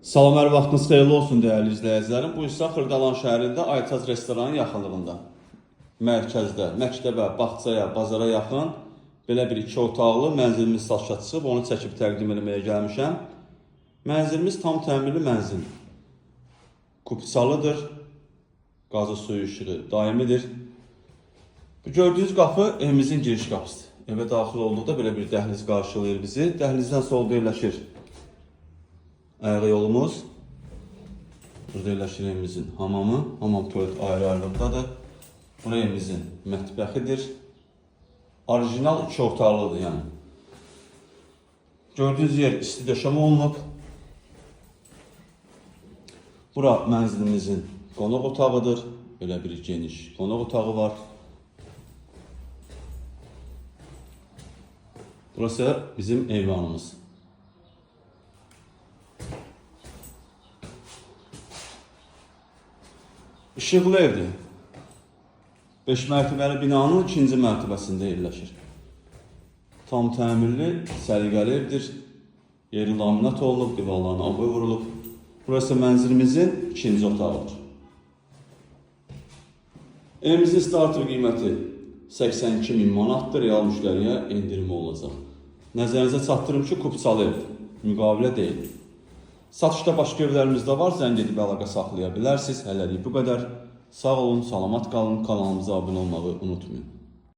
Salam, hər vaxtınız xeyirli olsun dəyərli izləyicilərim. Bu isə Xırdalan şəhərində Aytaz restoranın yaxınlığında, mərkəzdə, məktəbə, bağçaya, bazara yaxın belə bir 2 otaqlı mənzilimiz satışa çıxıb, onu çəkib təqdim etməyə gəlmişəm. Mənzilimiz tam təmirli mənzil. Kupçalıdır, qazı suyu işığı daimidir. Bu gördüyünüz qapı evimizin giriş qapısıdır. Evə daxil olduqda belə bir dəhliz qarşılayır bizi. Dəhlizdən solda yerləşir ayağı yolumuz. Burada yerləşir evimizin hamamı. Hamam tuvalet ayrı-ayrılıqdadır. Burası evimizin mətbəxidir. Orijinal 2 otaqlıdır yəni. Gördüyünüz yer isti döşəmə olunub. Bura mənzilimizin qonaq otağıdır. Belə bir geniş qonaq otağı var. Burası bizim eyvanımız. İşıqlı evdir. 5 mərtəbəli binanın 2-ci mərtəbəsində yerləşir. Tam təmirli, səliqəli evdir. Yeri laminat olunub, divarlarına aboy vurulub. Burası mənzilimizin 2-ci otağıdır. Evimizin starter qiyməti 82.000 manatdır, real müştəriyə endirimi olacaq. Nəzərinizə çatdırım ki, kupçalı evdir, müqavilə deyil. Satışda başqa evlərimiz də var, zəng edib əlaqə saxlaya bilərsiniz. Hələlik bu qədər. Sağ olun, salamat qalın, kanalımıza abunə olmağı unutmayın.